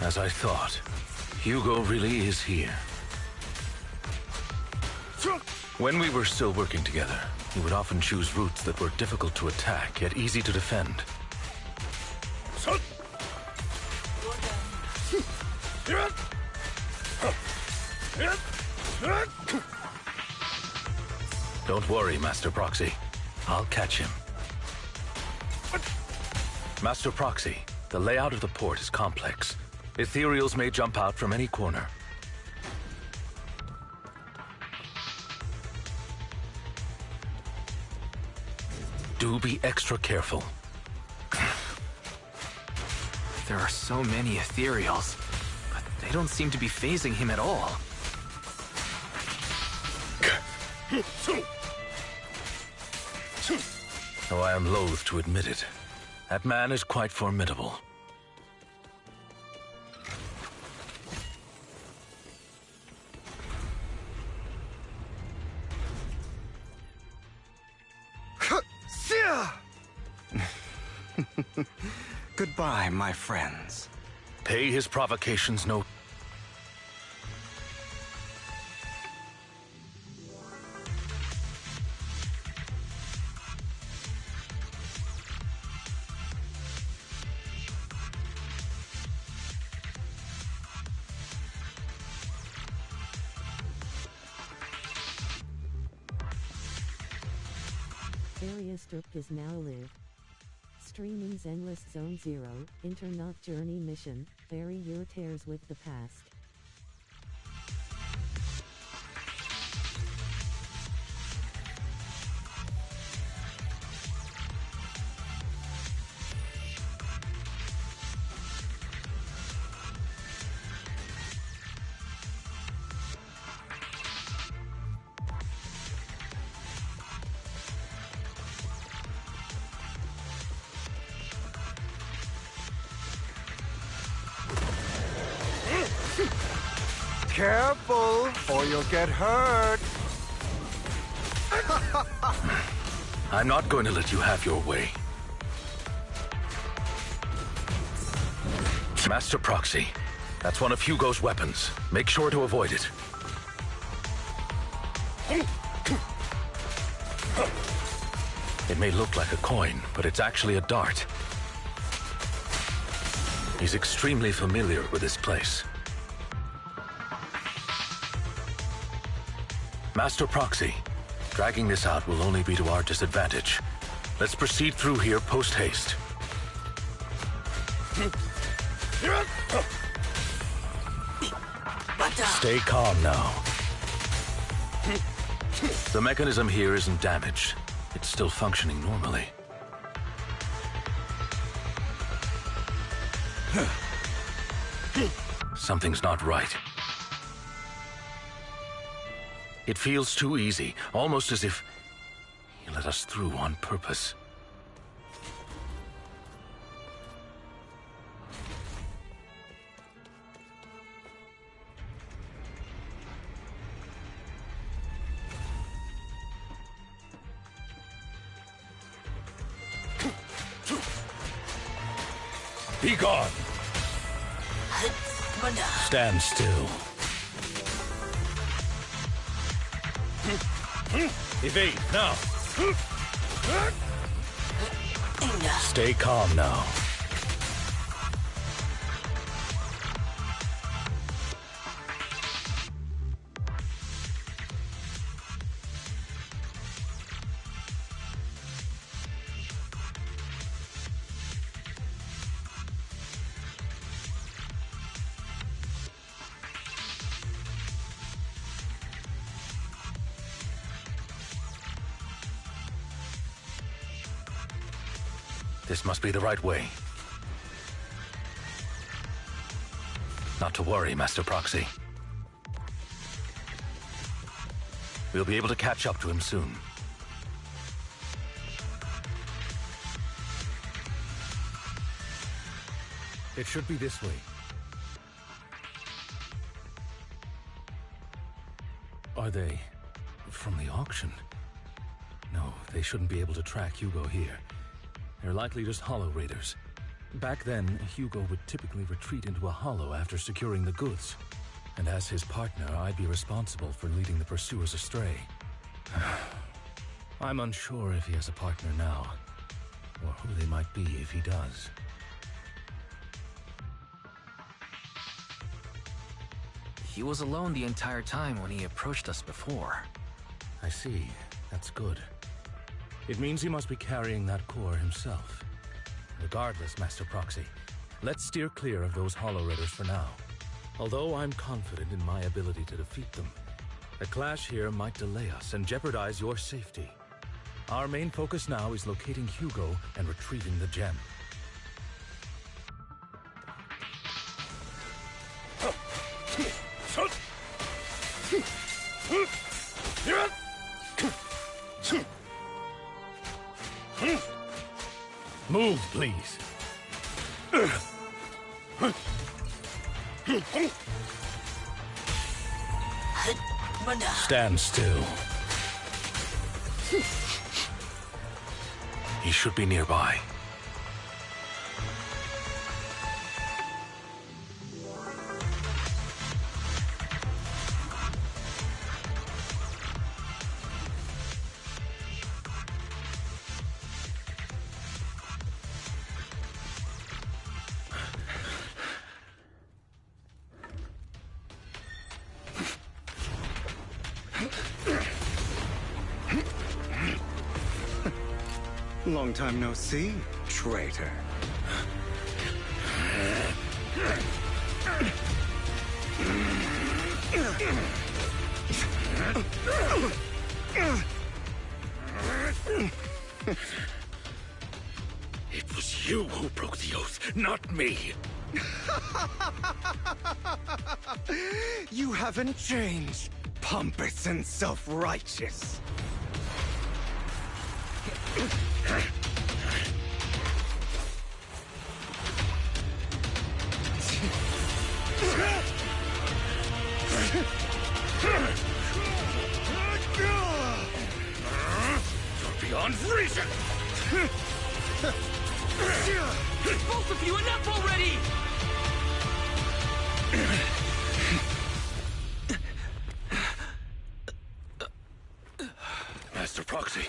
As I thought, Hugo really is here. When we were still working together, he would often choose routes that were difficult to attack, yet easy to defend. Don't worry, Master Proxy. I'll catch him. Master Proxy, the layout of the port is complex. Ethereals may jump out from any corner. Do be extra careful. There are so many Ethereals, but they don't seem to be phasing him at all. Though I am loath to admit it, that man is quite formidable. Goodbye, my friends. Pay his provocations no... Area strip is now live. Streaming Zenless Zone Zero, Internet Journey Mission, bury your tears with the past. Careful, or you'll get hurt. I'm not going to let you have your way. Master Proxy, that's one of Hugo's weapons. Make sure to avoid it. It may look like a coin, but it's actually a dart. He's extremely familiar with this place. Master Proxy, dragging this out will only be to our disadvantage. Let's proceed through here post-haste. Stay calm now. The mechanism here isn't damaged. It's still functioning normally. Something's not right. It feels too easy, almost as if he let us through on purpose. Be gone! Stand still. Evade, now! Stay calm now. This must be the right way. Not to worry, Master Proxy. We'll be able to catch up to him soon. It should be this way. Are they from the auction? No, they shouldn't be able to track Hugo here. They're likely just hollow raiders. Back then, Hugo would typically retreat into a hollow after securing the goods. And as his partner, I'd be responsible for leading the pursuers astray. I'm unsure if he has a partner now, or who they might be if he does. He was alone the entire time when he approached us before. I see. That's good. It means he must be carrying that core himself. Regardless, Master Proxy, let's steer clear of those Hollow Raiders for now. Although I'm confident in my ability to defeat them, a clash here might delay us and jeopardize your safety. Our main focus now is locating Hugo and retrieving the gem. Move, please. Stand still. He should be nearby. Long time no see, traitor. It was you who broke the oath, not me. You haven't changed, pompous and self-righteous. You're beyond reason! Both of you, enough already! Master Proxy.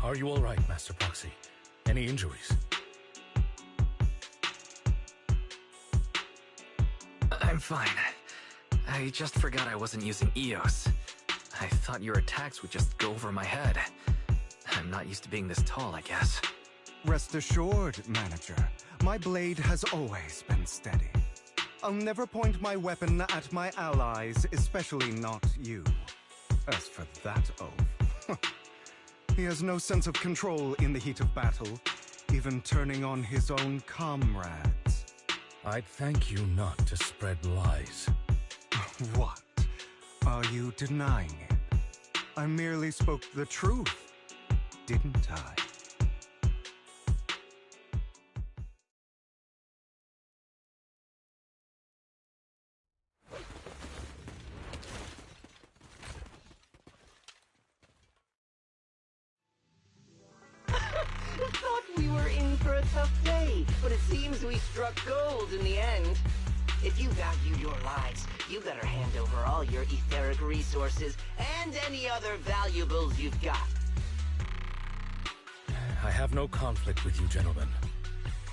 Are you all right, Master Proxy? Any injuries? I'm fine. I just forgot I wasn't using EOS. I thought your attacks would just go over my head. I'm not used to being this tall, I guess. Rest assured, manager, my blade has always been steady. I'll never point my weapon at my allies, especially not you. As for that oath, he has no sense of control in the heat of battle, even turning on his own comrades. I'd thank you not to spread lies. What? Are you denying it? I merely spoke the truth, didn't I? Thought we were in for a tough day, but it seems we struck gold in the end. If you value your lives, you better hand over all your etheric resources and any other valuables you've got. I have no conflict with you, gentlemen.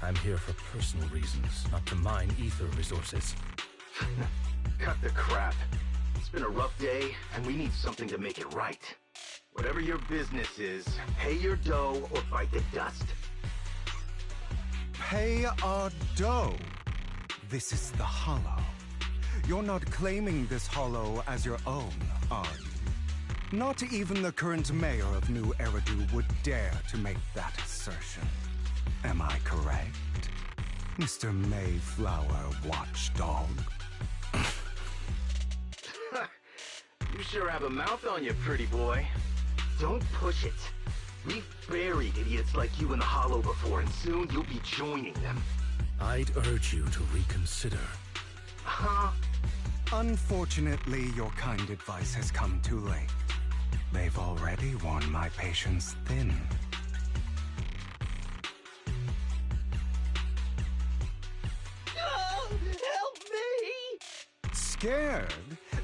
I'm here for personal reasons, not to mine ether resources. Cut the crap. It's been a rough day, and we need something to make it right. Whatever your business is, pay your dough or bite the dust. Pay our dough. This is the Hollow. You're not claiming this Hollow as your own, are you? Not even the current mayor of New Eridu would dare to make that assertion. Am I correct, Mr. Mayflower Watchdog? You sure have a mouth on you, pretty boy. Don't push it. We've buried idiots like you in the Hollow before, and soon you'll be joining them. I'd urge you to reconsider. Huh? Unfortunately, your kind advice has come too late. They've already worn my patience thin. scared?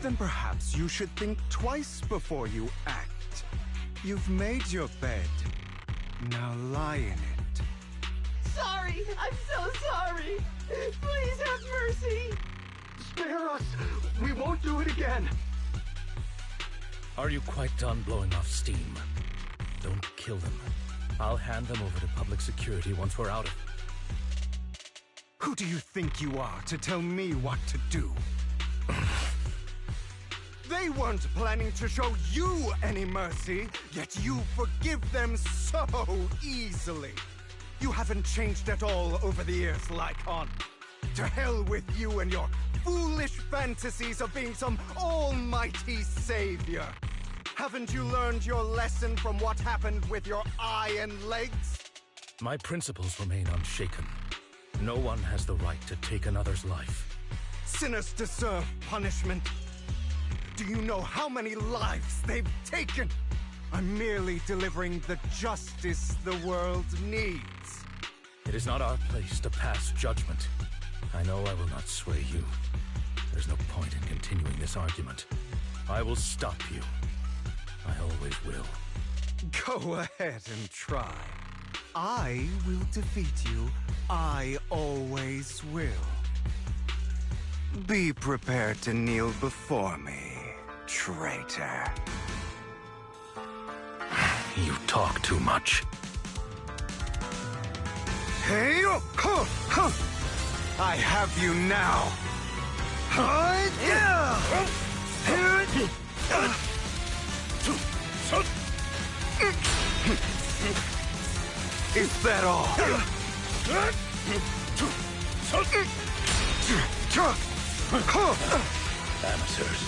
Then perhaps you should think twice before you act. You've made your bed. Now lie in it. Sorry! I'm so sorry! Please have mercy! Spare us! We won't do it again! Are you quite done blowing off steam? Don't kill them. I'll hand them over to public security once we're out of... Who do you think you are to tell me what to do? They weren't planning to show you any mercy, yet you forgive them so easily. You haven't changed at all over the years, Lycon. To hell with you and your foolish fantasies of being some almighty savior. Haven't you learned your lesson from what happened with your eye and legs? My principles remain unshaken. No one has the right to take another's life. Sinners deserve punishment. Do you know how many lives they've taken? I'm merely delivering the justice the world needs. It is not our place to pass judgment. I know I will not sway you. There's no point in continuing this argument. I will stop you. I always will. Go ahead and try. I will defeat you. I always will. Be prepared to kneel before me, traitor. You talk too much. Hey, I have you now. Is that all? Amateurs.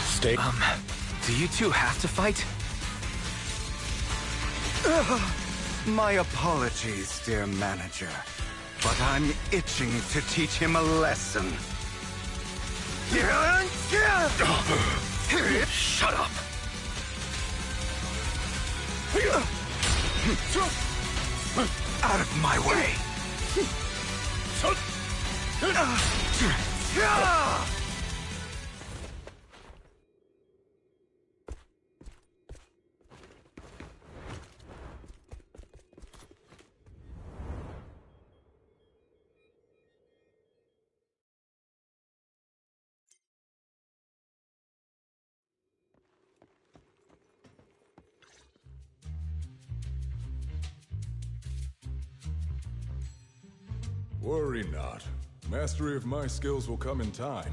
Stay. Do you two have to fight? My apologies, dear manager, but I'm itching to teach him a lesson. Shut up! Out of my way! Worry not. Mastery of my skills will come in time.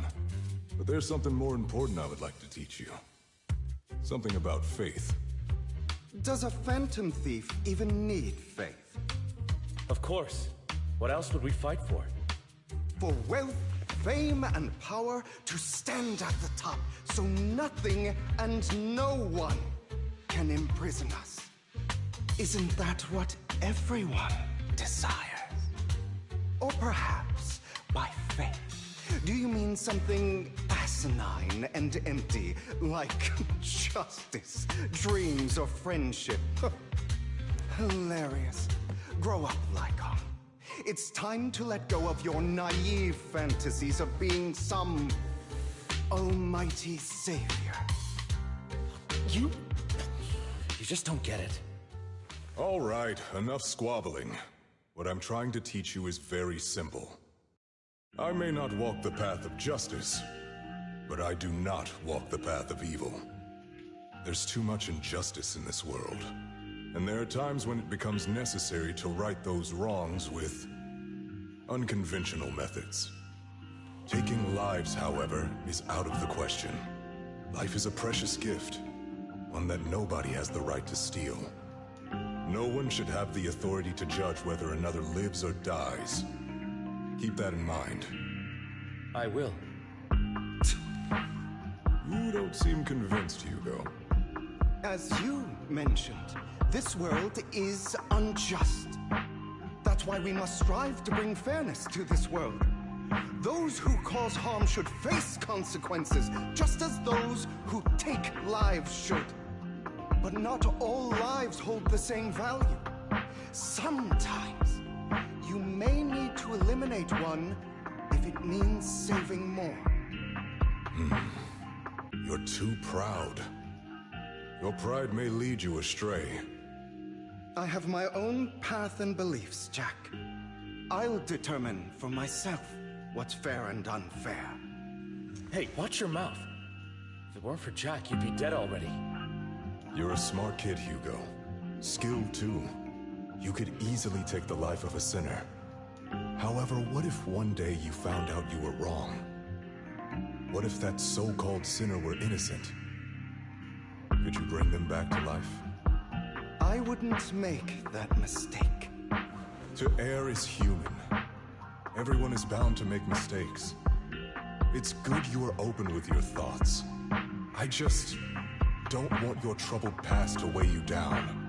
But there's something more important I would like to teach you. Something about faith. Does a phantom thief even need faith? Of course. What else would we fight for? For wealth, fame, and power to stand at the top, so nothing and no one can imprison us. Isn't that what everyone desires? Or perhaps by faith, do you mean something asinine and empty, like justice, dreams, or friendship? Hilarious. Grow up, Lycon. It's time to let go of your naive fantasies of being some almighty savior. You just don't get it. All right, enough squabbling. What I'm trying to teach you is very simple. I may not walk the path of justice, but I do not walk the path of evil. There's too much injustice in this world, and there are times when it becomes necessary to right those wrongs with unconventional methods. Taking lives, however, is out of the question. Life is a precious gift, one that nobody has the right to steal. No one should have the authority to judge whether another lives or dies. Keep that in mind. I will. You don't seem convinced, Hugo. As you mentioned, this world is unjust. That's why we must strive to bring fairness to this world. Those who cause harm should face consequences, just as those who take lives should. But not all lives hold the same value. Sometimes, you may need to eliminate one if it means saving more. You're too proud. Your pride may lead you astray. I have my own path and beliefs, Jack. I'll determine for myself what's fair and unfair. Hey, watch your mouth. If it weren't for Jack, you'd be dead already. You're a smart kid, Hugo. Skilled, too. You could easily take the life of a sinner. However, what if one day you found out you were wrong? What if that so-called sinner were innocent? Could you bring them back to life? I wouldn't make that mistake. To err is human. Everyone is bound to make mistakes. It's good you are open with your thoughts. I just don't want your troubled past to weigh you down.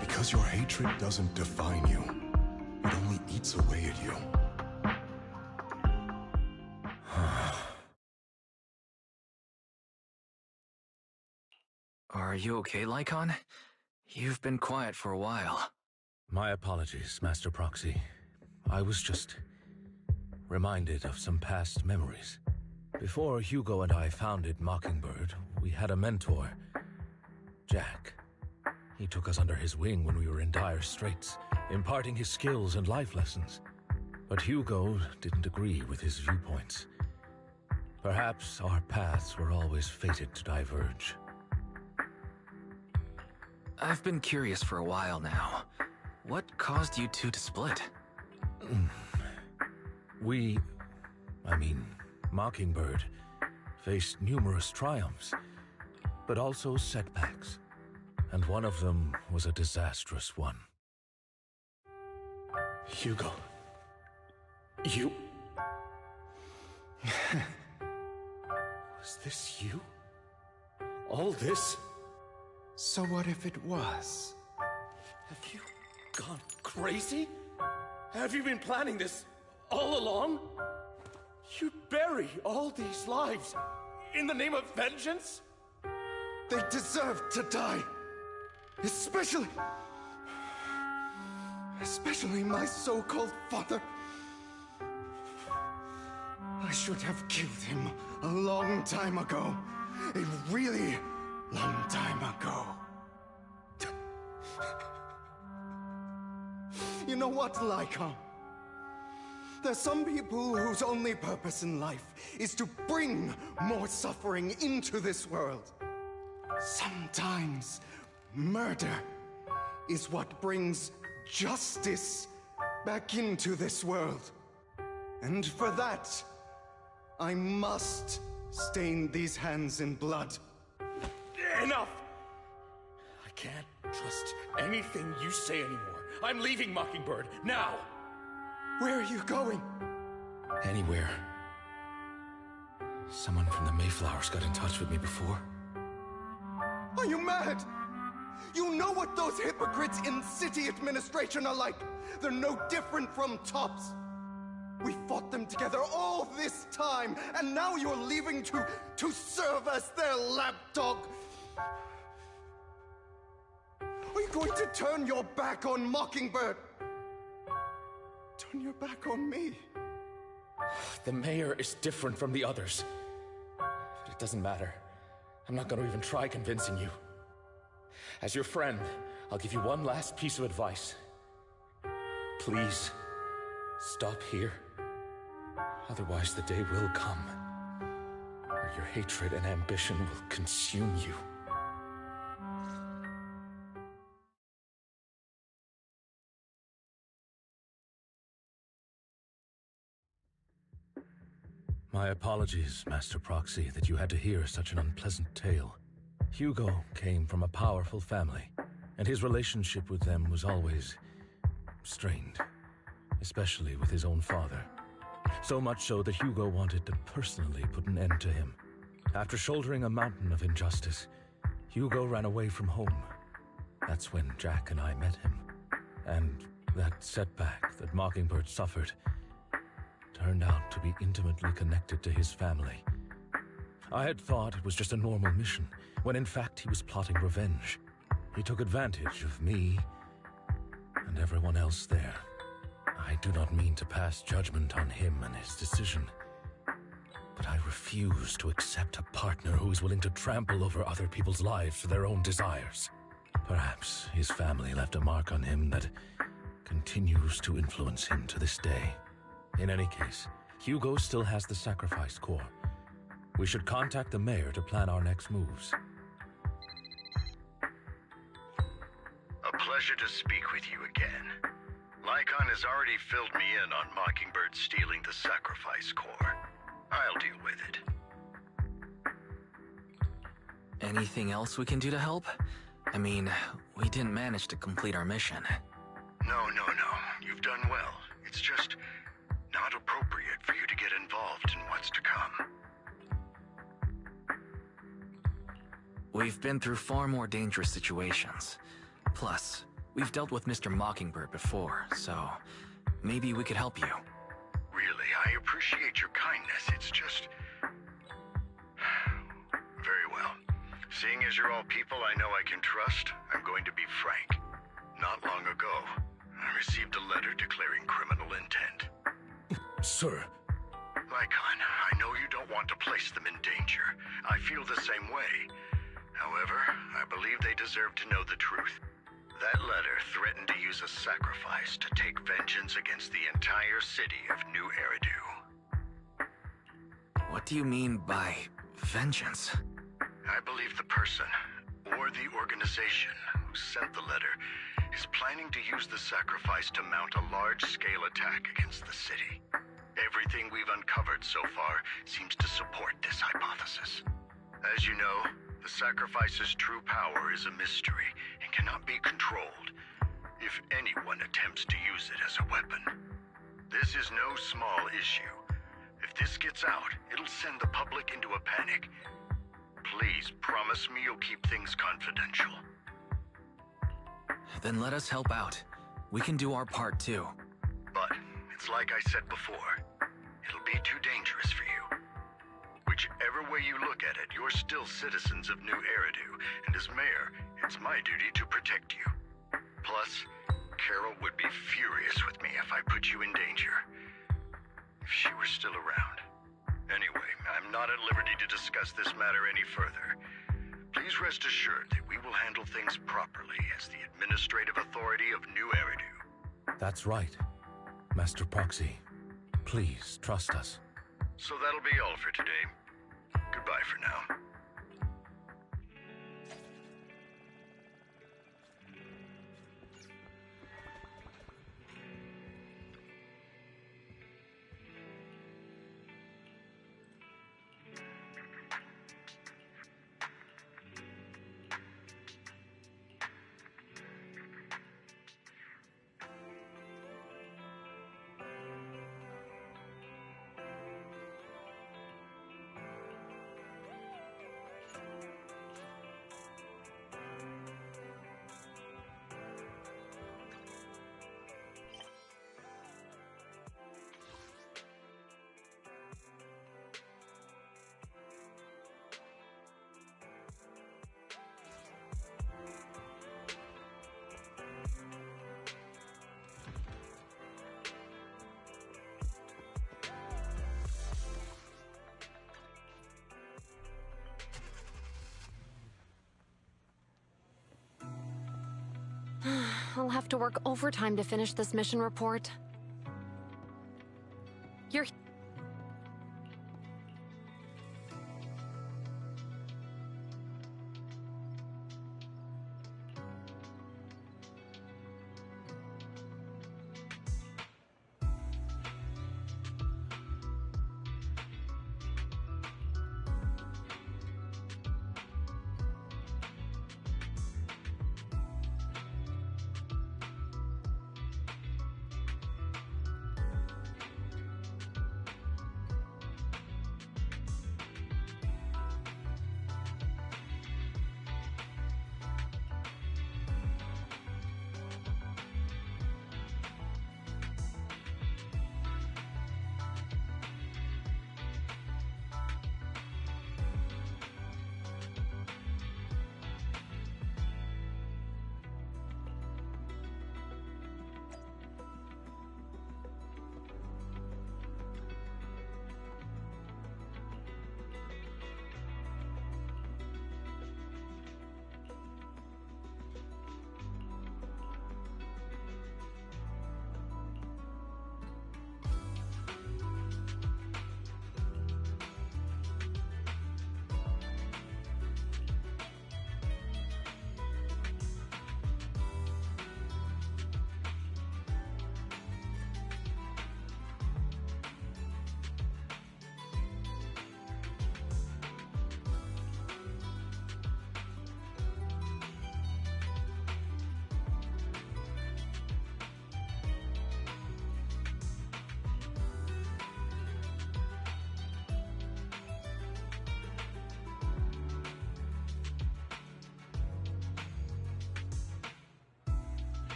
Because your hatred doesn't define you. It only eats away at you. Are you okay, Lycon? You've been quiet for a while. My apologies, Master Proxy. I was just reminded of some past memories. Before Hugo and I founded Mockingbird, we had a mentor, Jack. He took us under his wing when we were in dire straits, imparting his skills and life lessons. But Hugo didn't agree with his viewpoints. Perhaps our paths were always fated to diverge. I've been curious for a while now. What caused you two to split? Mockingbird, faced numerous triumphs, but also setbacks. And one of them was a disastrous one. Hugo. You... Was this you? All this? So what if it was? Have you gone crazy? Have you been planning this all along? You'd bury all these lives in the name of vengeance? They deserve to die. Especially my so-called father. I should have killed him a long time ago. A really long time ago. You know what, Lycon? There's some people whose only purpose in life is to bring more suffering into this world. Sometimes murder is what brings justice back into this world. And for that, I must stain these hands in blood. Enough! I can't trust anything you say anymore. I'm leaving Mockingbird, now! Where are you going? Anywhere. Someone from the Mayflowers got in touch with me before. Are you mad? You know what those hypocrites in city administration are like. They're no different from tops. We fought them together all this time, and now you're leaving to serve as their lapdog. Are you going to turn your back on Mockingbird? Turn your back on me? The mayor is different from the others. But it doesn't matter. I'm not going to even try convincing you. As your friend, I'll give you one last piece of advice. Please, stop here. Otherwise, the day will come where your hatred and ambition will consume you. My apologies, Master Proxy, that you had to hear such an unpleasant tale. Hugo came from a powerful family, and his relationship with them was always strained, especially with his own father. So much so that Hugo wanted to personally put an end to him. After shouldering a mountain of injustice, Hugo ran away from home. That's when Jack and I met him. And that setback that Mockingbird suffered turned out to be intimately connected to his family. I had thought it was just a normal mission, when in fact he was plotting revenge. He took advantage of me and everyone else there. I do not mean to pass judgment on him and his decision, but I refuse to accept a partner who is willing to trample over other people's lives for their own desires. Perhaps his family left a mark on him that continues to influence him to this day. In any case, Hugo still has the sacrifice core. We should contact the mayor to plan our next moves. A pleasure to speak with you again. Lycon has already filled me in on Mockingbird stealing the sacrifice core. I'll deal with it. Anything else we can do to help? I mean, we didn't manage to complete our mission. No. You've done well. It's just not appropriate for you to get involved in what's to come. We've been through far more dangerous situations. Plus, we've dealt with Mr. Mockingbird before, so maybe we could help you. Really, I appreciate your kindness. It's just... Very well. Seeing as you're all people I know I can trust, I'm going to be frank. Not long ago, I received a letter declaring criminal intent. Sir. Lycon, I know you don't want to place them in danger. I feel the same way. However, I believe they deserve to know the truth. That letter threatened to use a sacrifice to take vengeance against the entire city of New Eridu. What do you mean by vengeance? I believe the person, or the organization, who sent the letter is planning to use the sacrifice to mount a large-scale attack against the city. Everything we've uncovered so far seems to support this hypothesis. As you know, the sacrifice's true power is a mystery and cannot be controlled if anyone attempts to use it as a weapon. This is no small issue. If this gets out, it'll send the public into a panic. Please promise me you'll keep things confidential. Then let us help out. We can do our part too. But it's like I said before, it'll be too dangerous for you. Whichever way you look at it, you're still citizens of New Eridu, and as mayor, it's my duty to protect you. Plus, Carol would be furious with me if I put you in danger. If she were still around. Anyway, I'm not at liberty to discuss this matter any further. Please rest assured that we will handle things properly as the administrative authority of New Eridu. That's right. Master Proxy, please trust us. So that'll be all for today. Goodbye for now. I'll have to work overtime to finish this mission report. You're...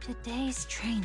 Today's training.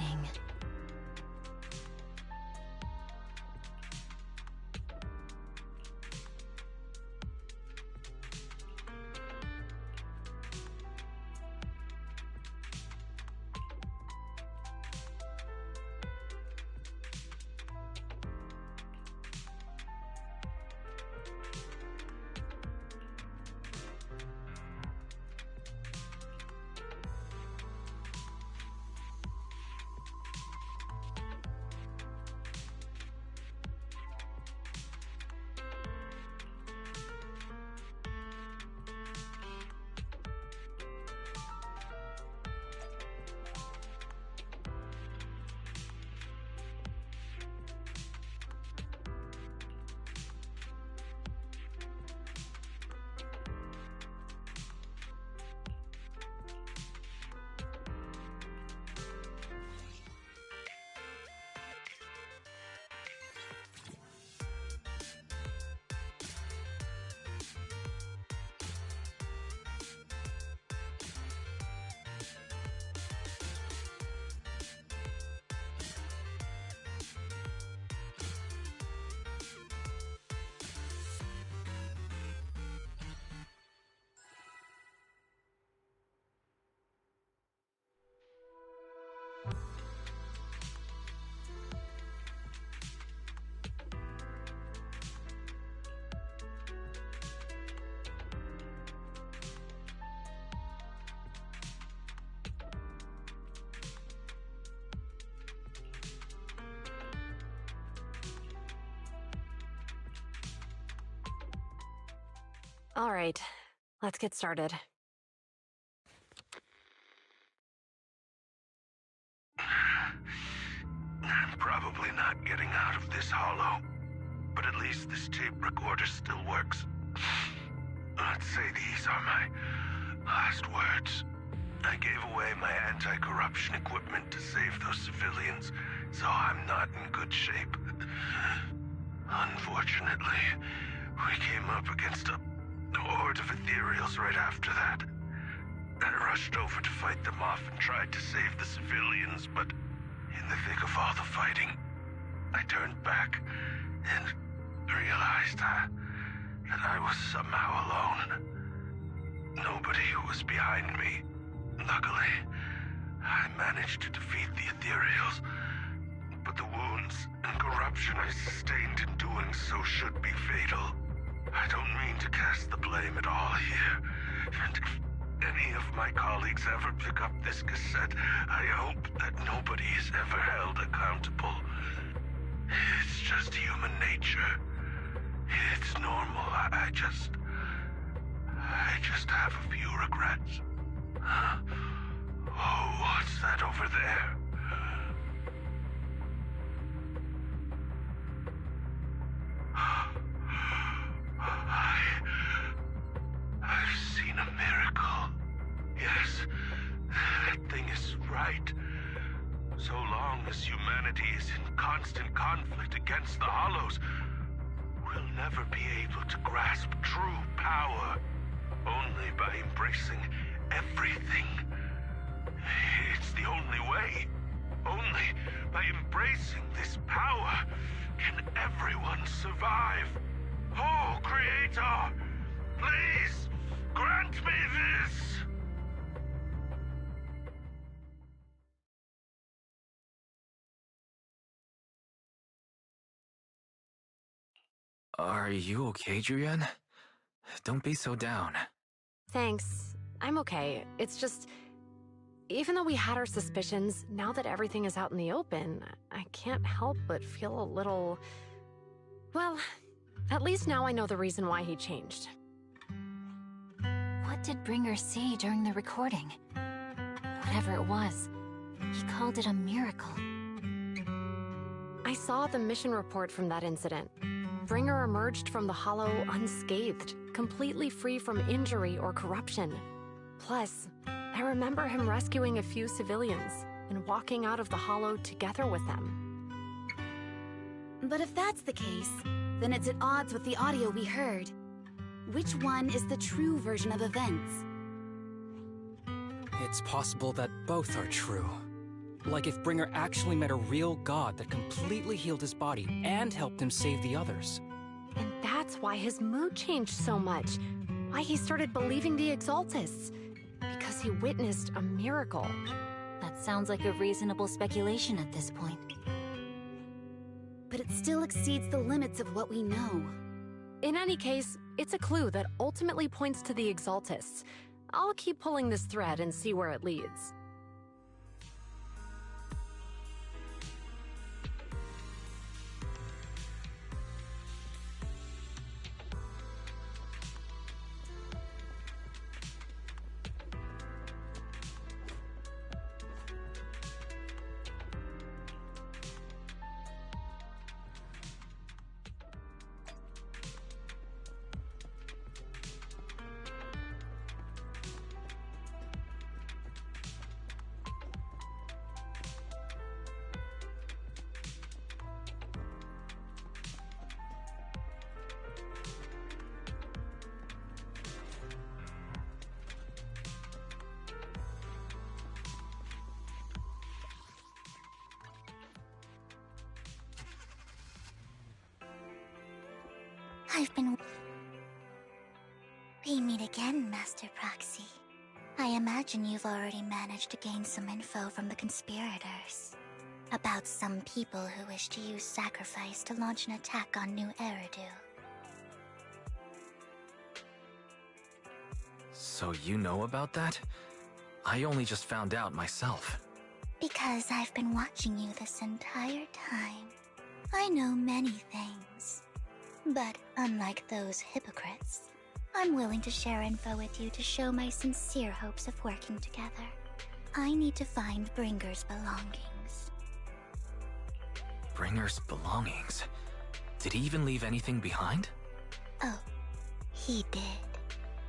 All right, let's get started. I'm probably not getting out of this hollow, but at least this tape recorder still works. Let's say these are my last words. I gave away my anti-corruption equipment to save those civilians, so I'm not in good shape. Unfortunately, we came up against a horde of ethereals right after that. I rushed over to fight them off and tried to save the civilians, but in the thick of all the fighting, I turned back and realized that I was somehow alone. Nobody was behind me. Luckily, I managed to defeat the ethereals, but the wounds and corruption I sustained in doing so should be fatal. I don't mean to cast the blame at all here, and if any of my colleagues ever pick up this cassette, I hope that nobody is ever held accountable. It's just human nature. It's normal. I just have a few regrets. Oh, what's that over there? I've seen a miracle. Yes, that thing is right. So long as humanity is in constant conflict against the Hollows, we'll never be able to grasp true power. Only by embracing everything. It's the only way. Only by embracing this power can everyone survive. Oh, Creator, please grant me this! Are you okay, Julian? Don't be so down. Thanks. I'm okay. It's just... Even though we had our suspicions, now that everything is out in the open, I can't help but feel a little... Well, at least now I know the reason why he changed. What did Bringer see during the recording? Whatever it was, he called it a miracle. I saw the mission report from that incident. Bringer emerged from the Hollow unscathed, completely free from injury or corruption. Plus, I remember him rescuing a few civilians and walking out of the Hollow together with them. But if that's the case, then it's at odds with the audio we heard. Which one is the true version of events? It's possible that both are true. Like if Bringer actually met a real god that completely healed his body and helped him save the others. And that's why his mood changed so much. Why he started believing the Exaltists. Because he witnessed a miracle. That sounds like a reasonable speculation at this point. But it still exceeds the limits of what we know. In any case, it's a clue that ultimately points to the Exaltists. I'll keep pulling this thread and see where it leads. I've been... We meet again, Master Proxy. I imagine you've already managed to gain some info from the conspirators. About some people who wish to use sacrifice to launch an attack on New Eridu. So you know about that? I only just found out myself. Because I've been watching you this entire time. I know many things. But unlike those hypocrites, I'm willing to share info with you to show my sincere hopes of working together. I need to find Bringer's belongings. Bringer's belongings? Did he even leave anything behind? Oh, he did.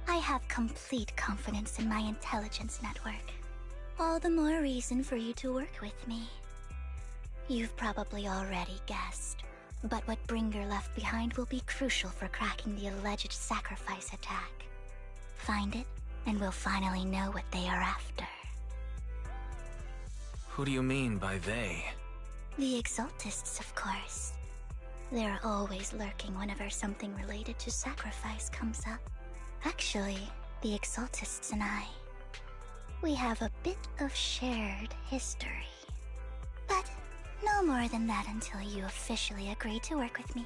I have complete confidence in my intelligence network. All the more reason for you to work with me. You've probably already guessed, but what Bringer left behind will be crucial for cracking the alleged sacrifice attack. Find it, and we'll finally know what they are after. Who do you mean by they? The Exaltists, of course. They're always lurking whenever something related to sacrifice comes up. Actually, the Exaltists and I, we have a bit of shared history. But no more than that until you officially agree to work with me.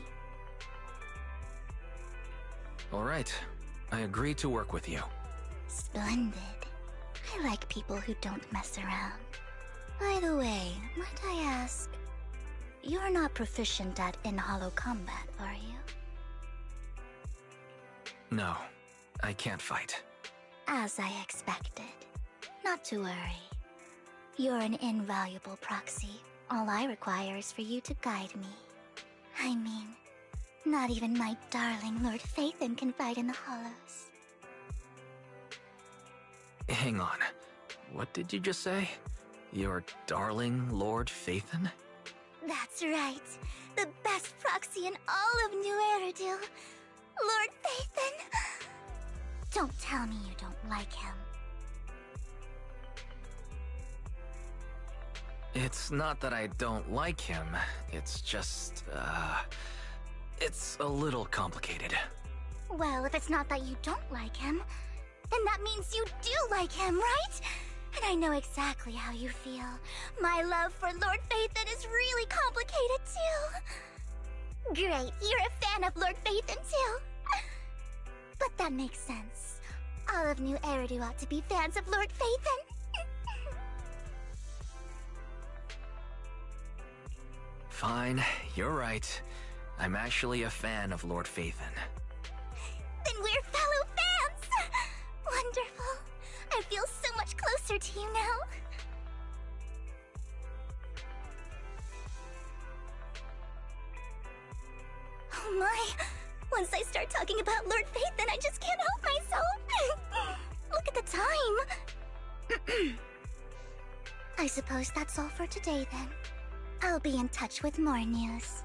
Alright, I agree to work with you. Splendid. I like people who don't mess around. By the way, might I ask, you're not proficient at in-hollow combat, are you? No, I can't fight. As I expected. Not to worry. You're an invaluable proxy. All I require is for you to guide me. I mean, not even my darling Lord Phaethon can fight in the hollows. Hang on. What did you just say? Your darling Lord Phaethon? That's right. The best proxy in all of New Eridu. Lord Phaethon. Don't tell me you don't like him. It's not that I don't like him. It's just, it's a little complicated. Well, if it's not that you don't like him, then that means you do like him, right? And I know exactly how you feel. My love for Lord Phaethon is really complicated, too. Great, you're a fan of Lord Phaethon, too. But that makes sense. All of New Eridu ought to be fans of Lord Phaethon. Fine, you're right. I'm actually a fan of Lord Phaethon. Then we're fellow fans! Wonderful. I feel so much closer to you now. Oh my! Once I start talking about Lord Phaethon, I just can't help myself! Look at the time! I suppose that's all for today then. I'll be in touch with more news.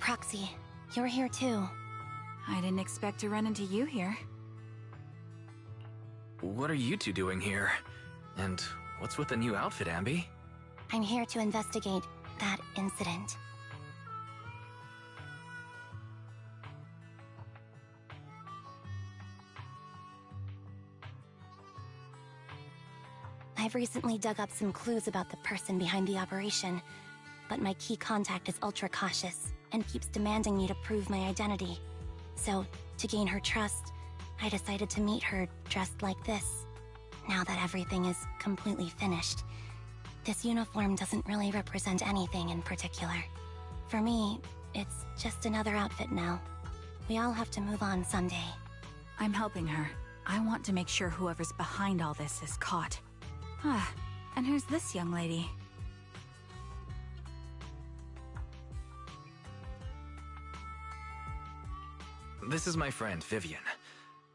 Proxy, you're here too. I didn't expect to run into you here. What are you two doing here? And what's with the new outfit, Ambi? I'm here to investigate that incident. I've recently dug up some clues about the person behind the operation, but my key contact is ultra cautious and keeps demanding me to prove my identity. So, to gain her trust, I decided to meet her dressed like this. Now that everything is completely finished, this uniform doesn't really represent anything in particular. For me, it's just another outfit now. We all have to move on someday. I'm helping her. I want to make sure whoever's behind all this is caught. Ah, and who's this young lady? This is my friend, Vivian.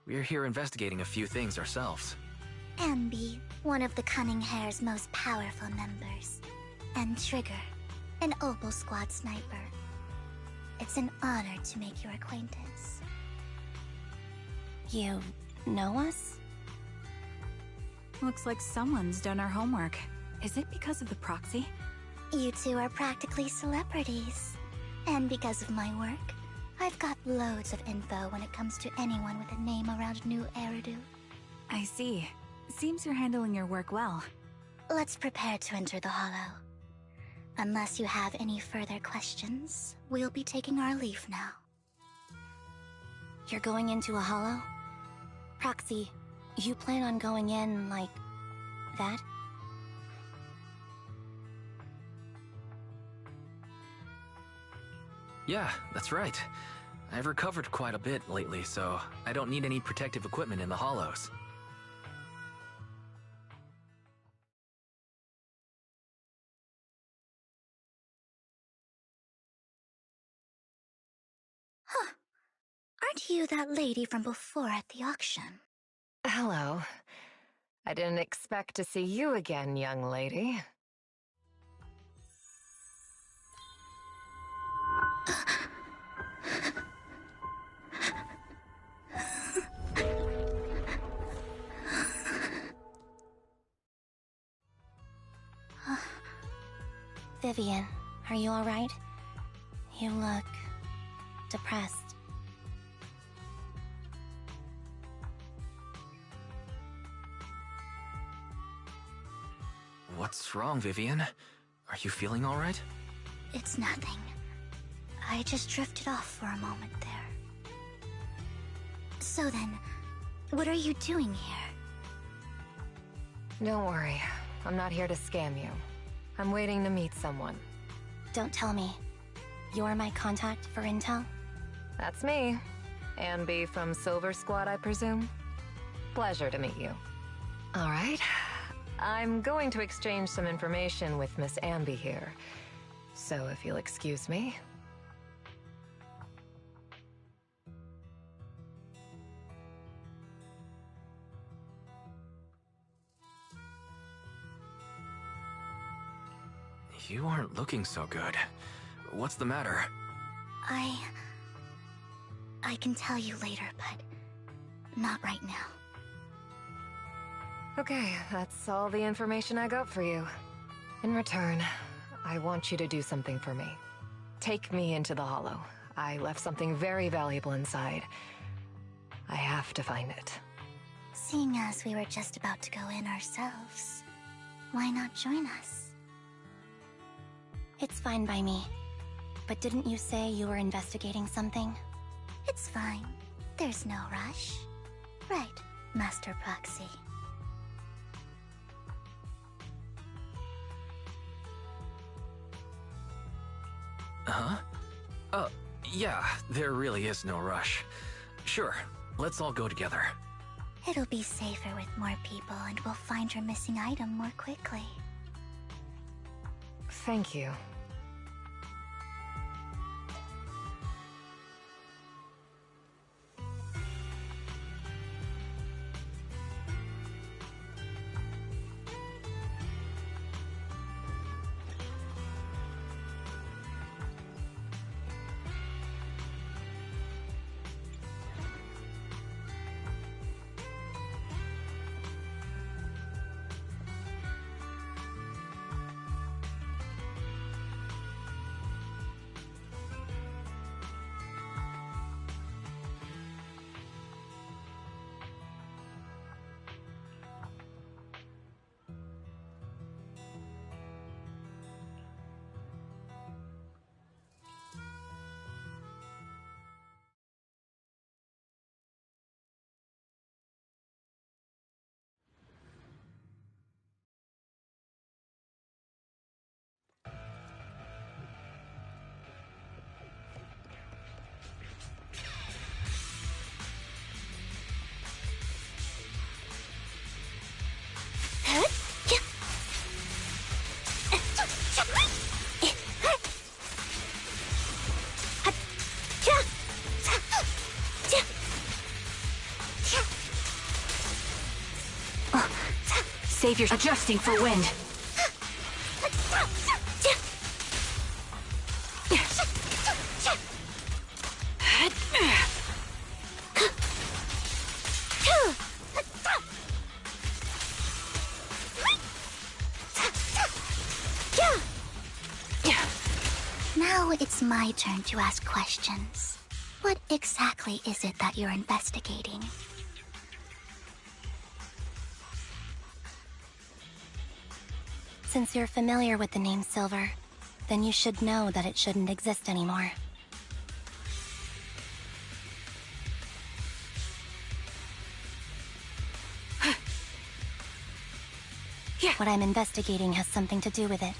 We're here investigating a few things ourselves. Ambi, one of the Cunning Hair's most powerful members. And Trigger, an Opal Squad sniper. It's an honor to make your acquaintance. You know us? Looks like someone's done our homework. Is it because of the proxy? You two are practically celebrities. And because of my work, I've got loads of info when it comes to anyone with a name around New Eridu. I see. Seems you're handling your work well. Let's prepare to enter the Hollow. Unless you have any further questions, we'll be taking our leave now. You're going into a Hollow? Proxy, you plan on going in like that? Yeah, that's right. I've recovered quite a bit lately, so I don't need any protective equipment in the hollows. Huh. Aren't you that lady from before at the auction? Hello. I didn't expect to see you again, young lady. Vivian, are you alright? You look depressed. What's wrong, Vivian? Are you feeling all right? It's nothing. I just drifted off for a moment there. So then, what are you doing here? Don't worry. I'm not here to scam you. I'm waiting to meet someone. Don't tell me. You're my contact for intel? That's me. Ambi from Silver Squad, I presume? Pleasure to meet you. All right. I'm going to exchange some information with Miss Ambi here. So if you'll excuse me. You aren't looking so good. What's the matter? I can tell you later, but not right now. Okay, that's all the information I got for you. In return, I want you to do something for me. Take me into the Hollow. I left something very valuable inside. I have to find it. Seeing as we were just about to go in ourselves, why not join us? It's fine by me. But didn't you say you were investigating something? It's fine. There's no rush. Right, Master Proxy. Huh? Yeah, there really is no rush. Sure, let's all go together. It'll be safer with more people and we'll find your missing item more quickly. Thank you. Save your adjusting for wind. Now it's my turn to ask questions. What exactly is it that you're investigating? Since you're familiar with the name Silver, then you should know that it shouldn't exist anymore. What I'm investigating has something to do with it.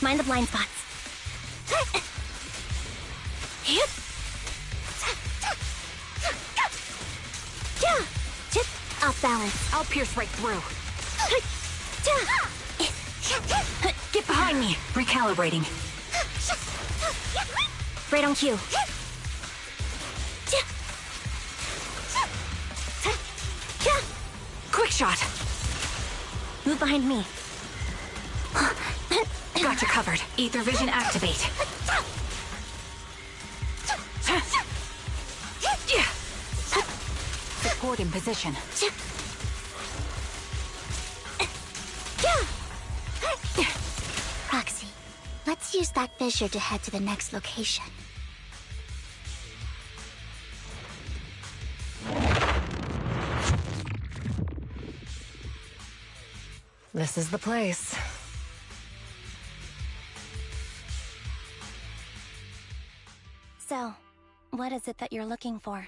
Mind the blind spots. Off balance. I'll pierce right through. Get behind me. Recalibrating. Right on cue. Quick shot. Move behind me. Got you covered. Ether vision activate. Support in position. Proxy, let's use that fissure to head to the next location. This is the place. So, what is it that you're looking for?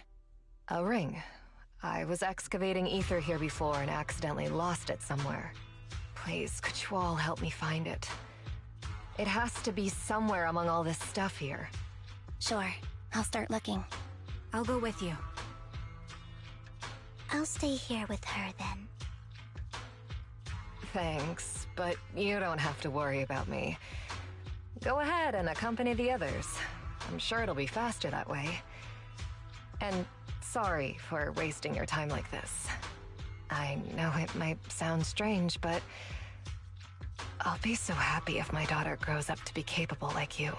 A ring. I was excavating ether here before and accidentally lost it somewhere. Please, could you all help me find it? It has to be somewhere among all this stuff here. Sure, I'll start looking. I'll go with you. I'll stay here with her then. Thanks, but you don't have to worry about me. Go ahead and accompany the others. I'm sure it'll be faster that way. And sorry for wasting your time like this. I know it might sound strange, but I'll be so happy if my daughter grows up to be capable like you.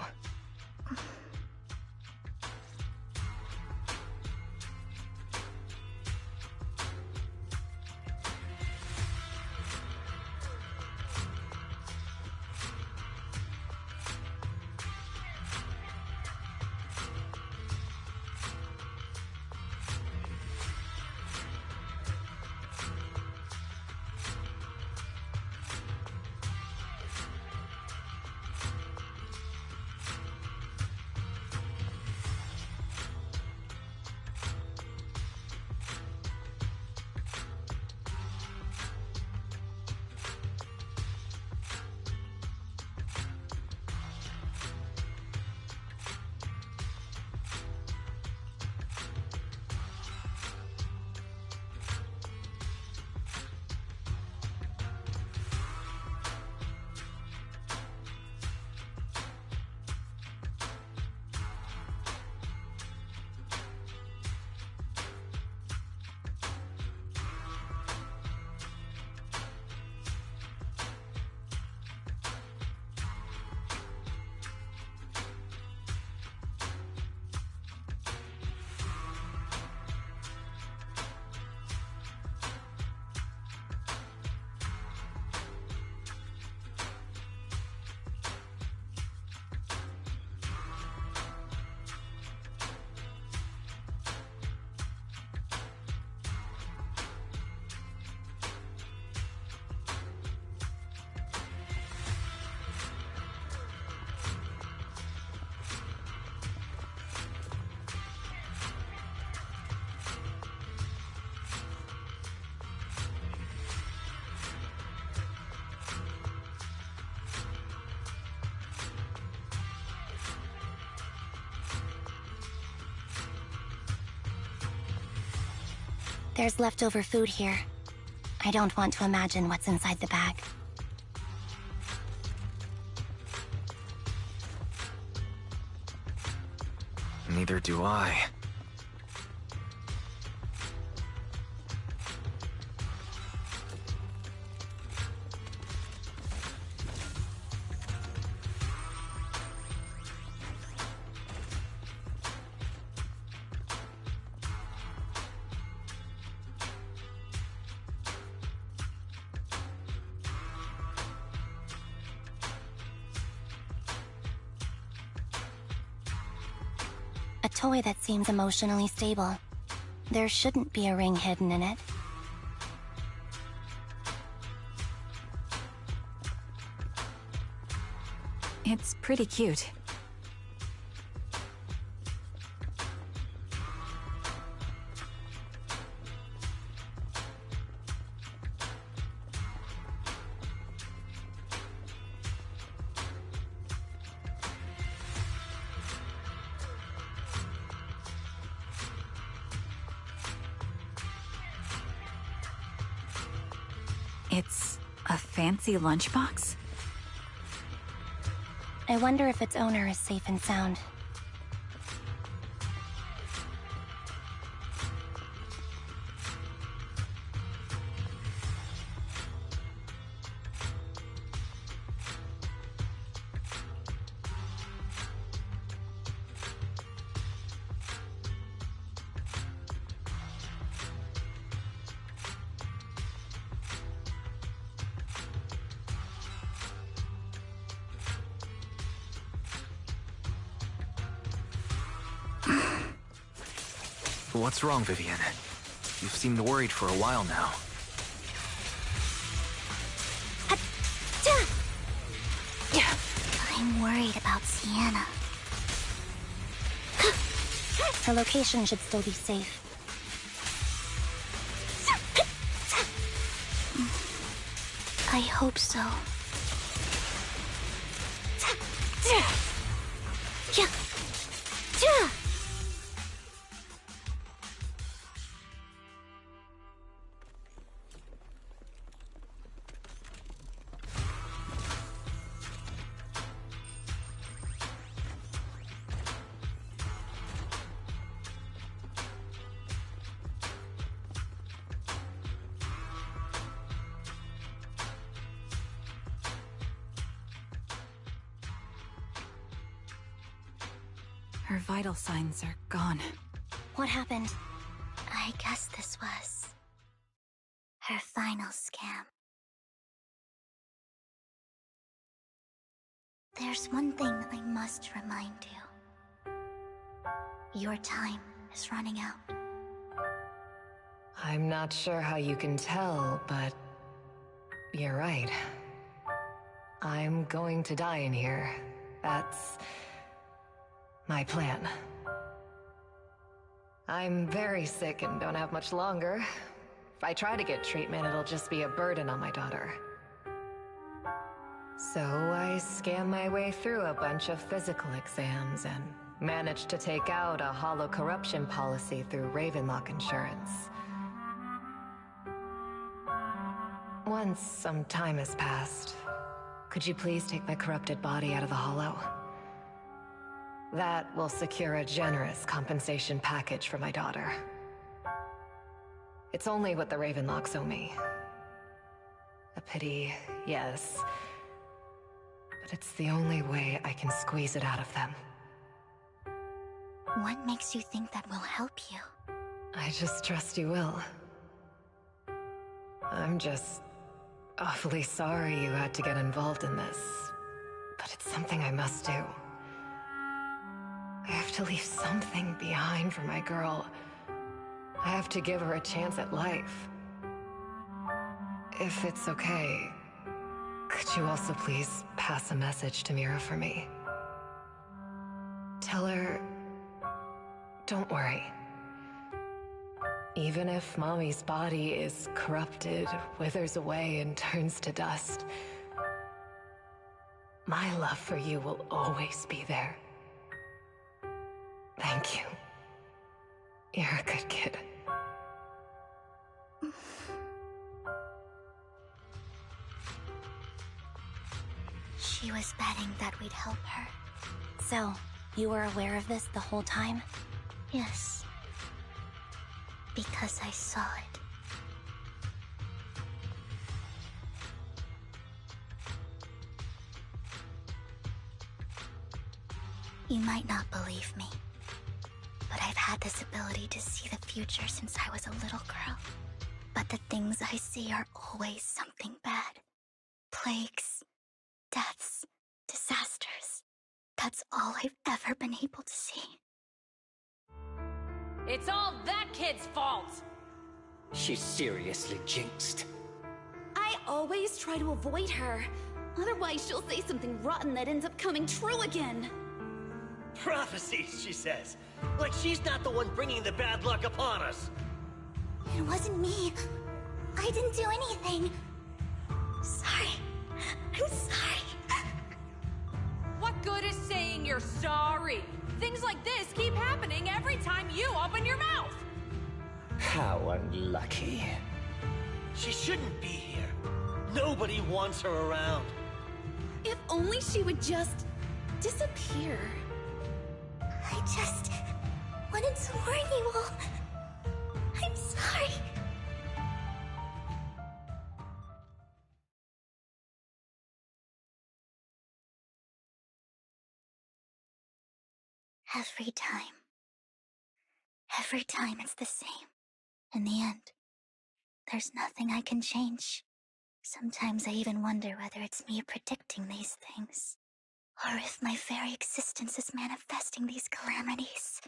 There's leftover food here. I don't want to imagine what's inside the bag. Neither do I. A toy that seems emotionally stable. There shouldn't be a ring hidden in it. It's pretty cute. It's a fancy lunchbox? I wonder if its owner is safe and sound. What's wrong, Vivian? You've seemed worried for a while now. I'm worried about Sienna. Her location should still be safe. I hope so. Her vital signs are gone. What happened? I guess this was her final scam. There's one thing I must remind you. Your time is running out. I'm not sure how you can tell, but you're right. I'm going to die in here. That's my plan. I'm very sick and don't have much longer. If I try to get treatment, it'll just be a burden on my daughter. So I scam my way through a bunch of physical exams and managed to take out a hollow corruption policy through Ravenlock Insurance. Once some time has passed, could you please take my corrupted body out of the hollow? That will secure a generous compensation package for my daughter. It's only what the Ravenlocks owe me. A pity, yes. But it's the only way I can squeeze it out of them. What makes you think that will help you? I just trust you will. I'm just awfully sorry you had to get involved in this. But it's something I must do. I have to leave something behind for my girl. I have to give her a chance at life. If it's okay, could you also please pass a message to Mira for me? Tell her, don't worry. Even if Mommy's body is corrupted, withers away, and turns to dust, my love for you will always be there. Thank you. You're a good kid. She was betting that we'd help her. So, You were aware of this the whole time? Yes. Because I saw it. You might not believe me, but I've had this ability to see the future since I was a little girl. But the things I see are always something bad. Plagues, deaths, disasters. That's all I've ever been able to see. It's all that kid's fault! She's seriously jinxed. I always try to avoid her. Otherwise, she'll say something rotten that ends up coming true again. Prophecies, she says. Like she's not the one bringing the bad luck upon us. It wasn't me. I didn't do anything. Sorry. I'm sorry. What good is saying you're sorry? Things like this keep happening every time you open your mouth! How unlucky. She shouldn't be here. Nobody wants her around. If only she would just disappear. I just wanted to warn you all. I'm sorry. Every time it's the same. In the end, there's nothing I can change. Sometimes I even wonder whether it's me predicting these things, or if my very existence is manifesting these calamities.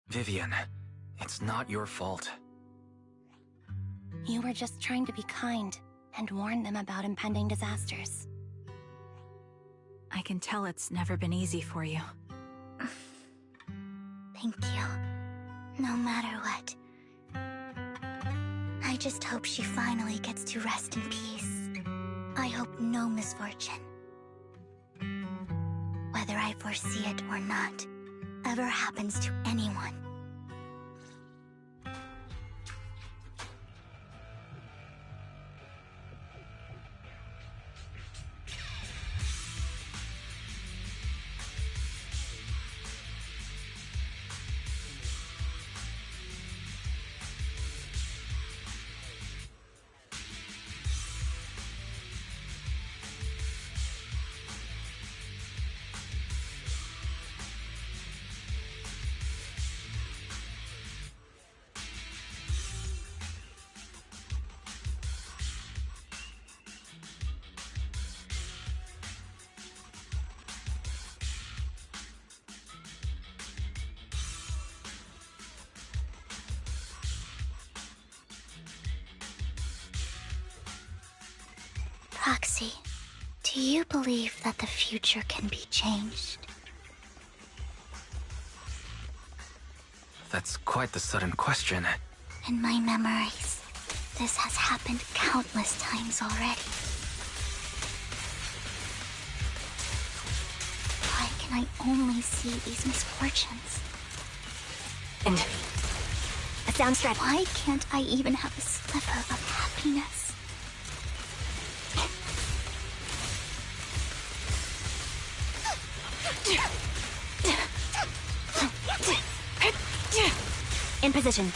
Vivian, it's not your fault. You were just trying to be kind and warn them about impending disasters. I can tell it's never been easy for you. Thank you. No matter what. I just hope she finally gets to rest in peace. I hope no misfortune, whether I foresee it or not, ever happens to anyone. Proxy, do you believe that the future can be changed? That's quite the sudden question. In my memories, this has happened countless times already. Why can I only see these misfortunes? And a downstrap. Why can't I even have a sliver of happiness? In position.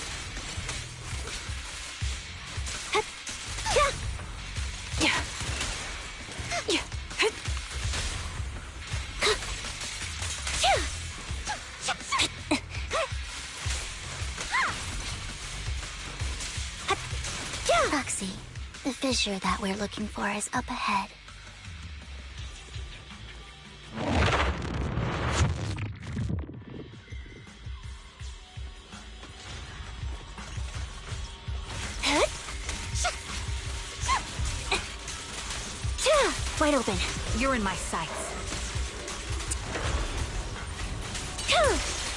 Proxy, the fissure that we're looking for is up ahead. Wide open. You're in my sights.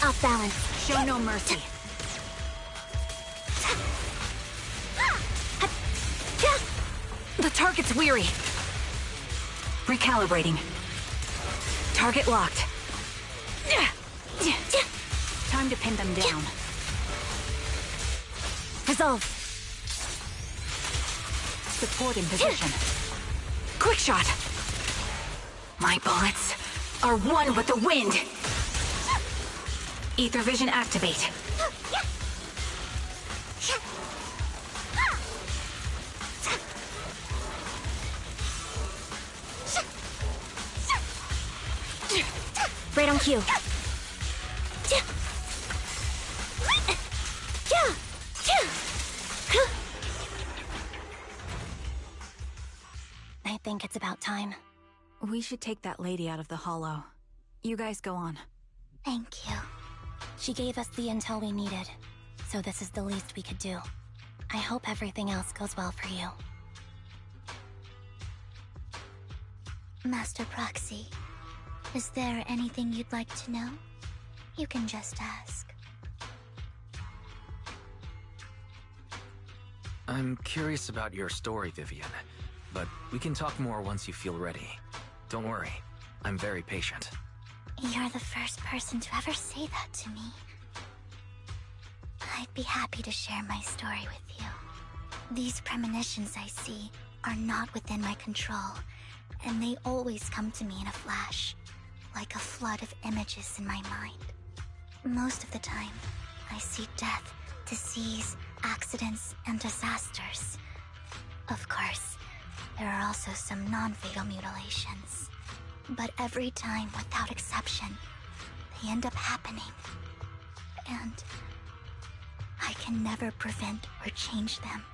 Off balance. Show no mercy. The target's weary. Recalibrating. Target locked. Time to pin them down. Resolve. Support in position. Quick shot! My bullets are one with the wind. Ether vision activate. Right on cue. I think it's about time. We should take that lady out of the hollow. You guys go on. Thank you. She gave us the intel we needed, so this is the least we could do. I hope everything else goes well for you. Master Proxy, is there anything you'd like to know? You can just ask. I'm curious about your story, Vivian, but we can talk more once you feel ready. Don't worry, I'm very patient. You're the first person to ever say that to me. I'd be happy to share my story with you. These premonitions I see are not within my control, and they always come to me in a flash, like a flood of images in my mind. Most of the time, I see death, disease, accidents, and disasters. Of course, there are also some non-fatal mutilations. But every time, without exception, they end up happening. And I can never prevent or change them.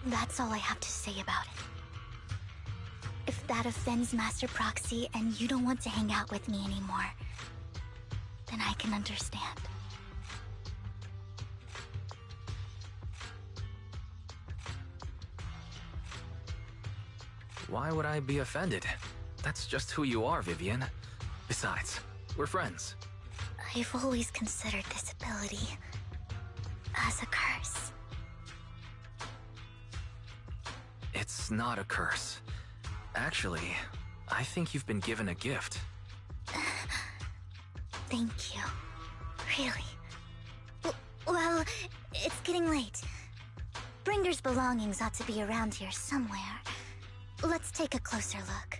That's all I have to say about it. If that offends Master Proxy and you don't want to hang out with me anymore, then I can understand. Why would I be offended? That's just who you are, Vivian. Besides, we're friends. I've always considered this ability as a curse. It's not a curse. Actually, I think you've been given a gift. Thank you. Really? Well, it's getting late. Bringer's belongings ought to be around here somewhere. Let's take a closer look.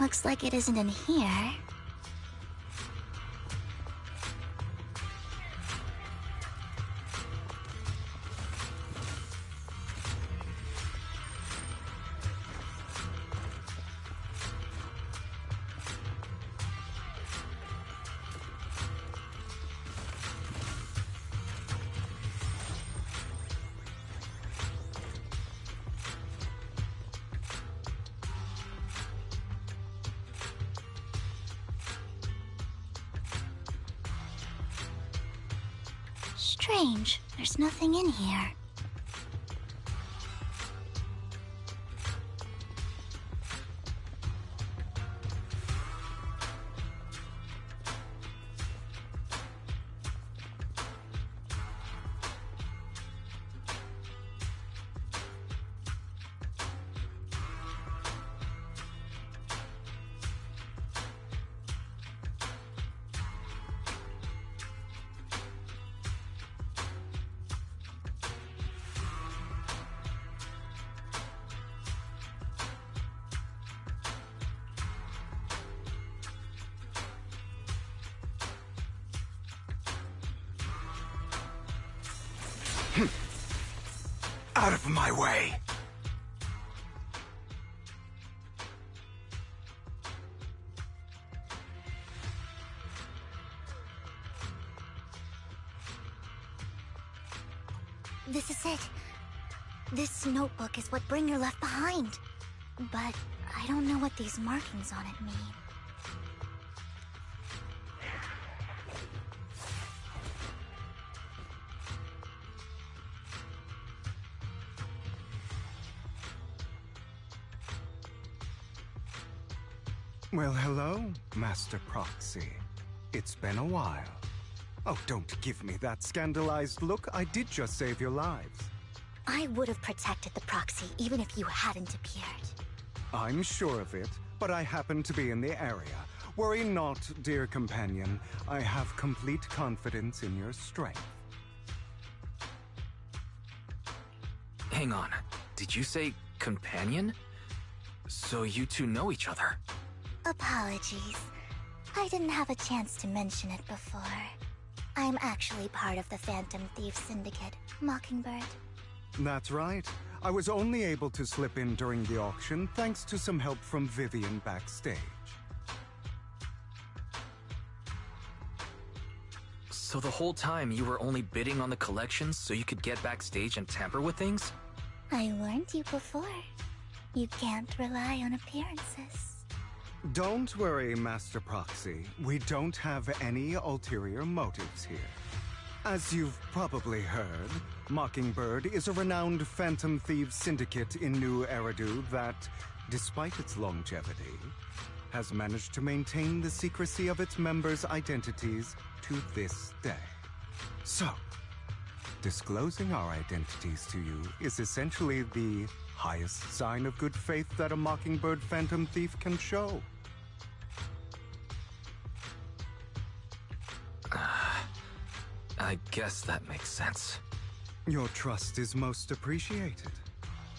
Looks like it isn't in here. Strange, there's nothing in here. Out of my way! This is it. This notebook is what Bringer left behind. But I don't know what these markings on it mean. Well, hello, Master Proxy. It's been a while. Oh, don't give me that scandalized look. I did just save your lives. I would have protected the proxy even if you hadn't appeared. I'm sure of it, but I happen to be in the area. Worry not, dear companion. I have complete confidence in your strength. Hang on. Did you say companion? So you two know each other? Apologies. I didn't have a chance to mention it before. I'm actually part of the Phantom Thief Syndicate, Mockingbird. That's right. I was only able to slip in during the auction thanks to some help from Vivian backstage. So the whole time you were only bidding on the collections so you could get backstage and tamper with things? I warned you before. You can't rely on appearances. Don't worry, Master Proxy. We don't have any ulterior motives here. As you've probably heard, Mockingbird is a renowned Phantom Thieves syndicate in New Eridu that, despite its longevity, has managed to maintain the secrecy of its members' identities to this day. So, disclosing our identities to you is essentially the highest sign of good faith that a Mockingbird Phantom Thief can show. I guess that makes sense. Your trust is most appreciated.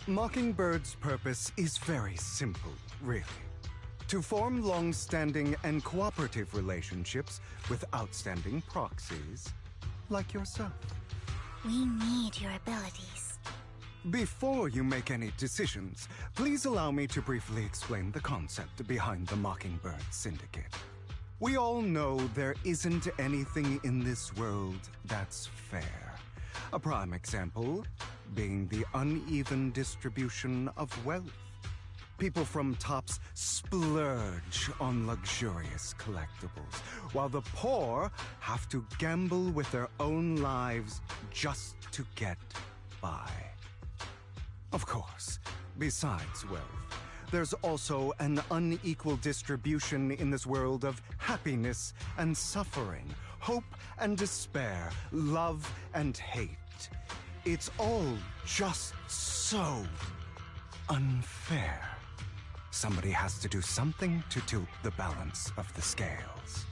Mockingbird's purpose is very simple, really. To form long-standing and cooperative relationships with outstanding proxies like yourself. We need your abilities. Before you make any decisions, please allow me to briefly explain the concept behind the Mockingbird Syndicate. We all know there isn't anything in this world that's fair. A prime example being the uneven distribution of wealth. People from tops splurge on luxurious collectibles, while the poor have to gamble with their own lives just to get by. Of course, besides wealth, there's also an unequal distribution in this world of happiness and suffering, hope and despair, love and hate. It's all just so unfair. Somebody has to do something to tilt the balance of the scales.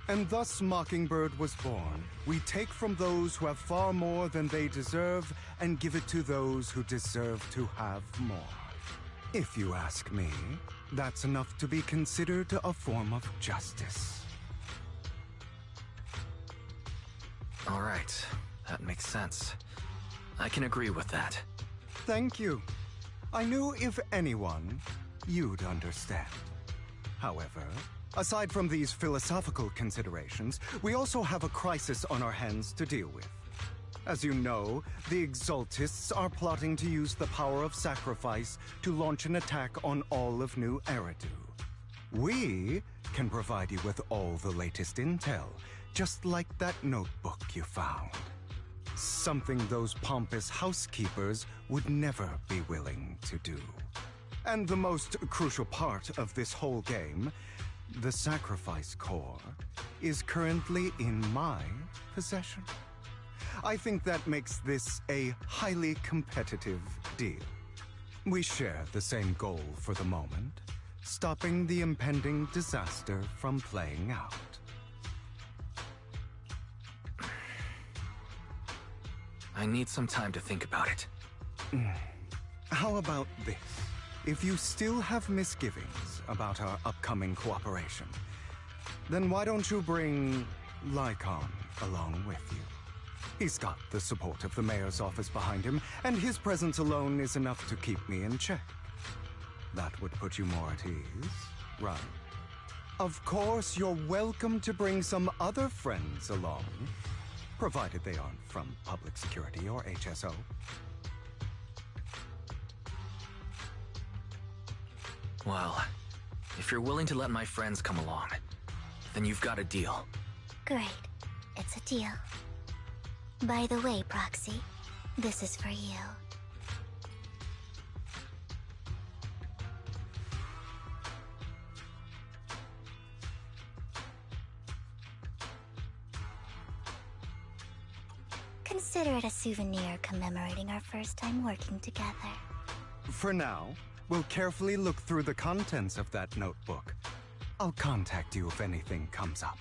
And thus Mockingbird was born. We take from those who have far more than they deserve and give it to those who deserve to have more. If you ask me, that's enough to be considered a form of justice. All right, that makes sense. I can agree with that. Thank you. I knew if anyone, you'd understand. However, aside from these philosophical considerations, we also have a crisis on our hands to deal with. As you know, the Exaltists are plotting to use the power of sacrifice to launch an attack on all of New Eridu. We can provide you with all the latest intel, just like that notebook you found. Something those pompous housekeepers would never be willing to do. And the most crucial part of this whole game, the sacrifice core, is currently in my possession. I think that makes this a highly competitive deal. We share the same goal for the moment, stopping the impending disaster from playing out. I need some time to think about it. How about this? If you still have misgivings about our upcoming cooperation, then why don't you bring Lycon along with you? He's got the support of the mayor's office behind him, and his presence alone is enough to keep me in check. That would put you more at ease, right? Of course, you're welcome to bring some other friends along, provided they aren't from public security or HSO. Well, if you're willing to let my friends come along, then you've got a deal. Great. It's a deal. By the way, Proxy, this is for you. Consider it a souvenir commemorating our first time working together. For now, we'll carefully look through the contents of that notebook. I'll contact you if anything comes up.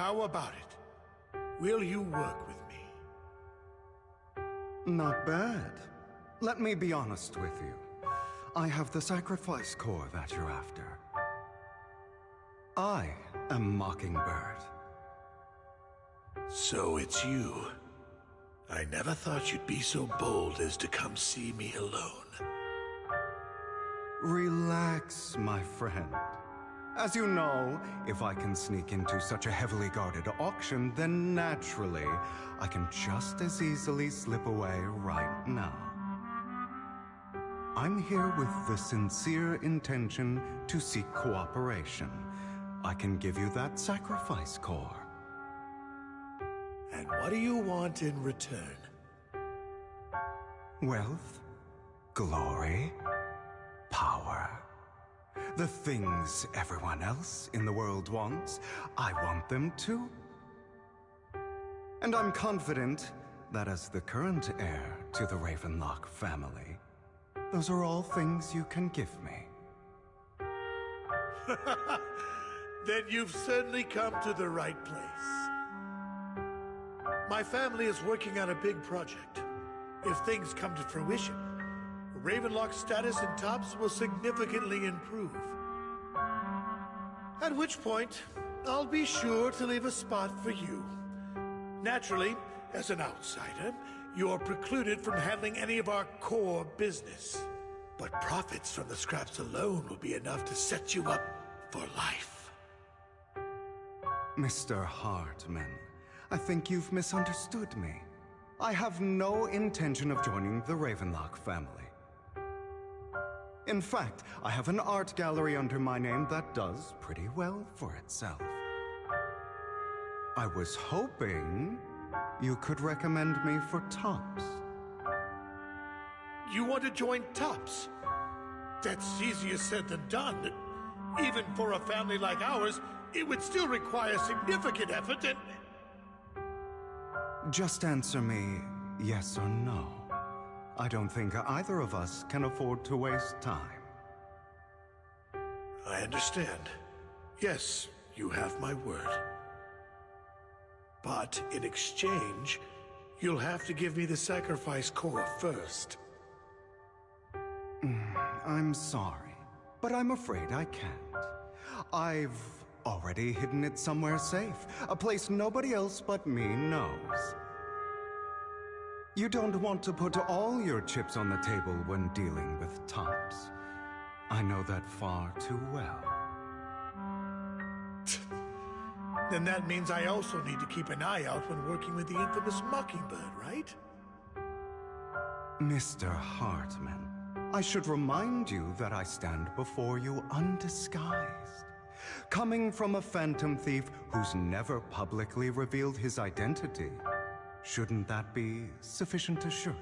How about it? Will you work with me? Not bad. Let me be honest with you. I have the sacrifice core that you're after. I am Mockingbird. So it's you. I never thought you'd be so bold as to come see me alone. Relax, my friend. As you know, if I can sneak into such a heavily guarded auction, then naturally, I can just as easily slip away right now. I'm here with the sincere intention to seek cooperation. I can give you that sacrifice core. And what do you want in return? Wealth, glory, power. The things everyone else in the world wants, I want them too. And I'm confident that as the current heir to the Ravenlock family, those are all things you can give me. Then you've certainly come to the right place. My family is working on a big project. If things come to fruition, Ravenlock's status in Tops will significantly improve. At which point, I'll be sure to leave a spot for you. Naturally, as an outsider, you're precluded from handling any of our core business. But profits from the scraps alone will be enough to set you up for life. Mr. Hartman, I think you've misunderstood me. I have no intention of joining the Ravenlock family. In fact, I have an art gallery under my name that does pretty well for itself. I was hoping you could recommend me for Tops. You want to join Tops? That's easier said than done. Even for a family like ours, it would still require significant effort and... Just answer me yes or no. I don't think either of us can afford to waste time. I understand. Yes, you have my word. But in exchange, you'll have to give me the sacrifice core first. I'm sorry, but I'm afraid I can't. I've already hidden it somewhere safe, a place nobody else but me knows. You don't want to put all your chips on the table when dealing with Tops. I know that far too well. Then that means I also need to keep an eye out when working with the infamous Mockingbird, right? Mr. Hartman, I should remind you that I stand before you undisguised. Coming from a phantom thief who's never publicly revealed his identity, shouldn't that be sufficient assurance?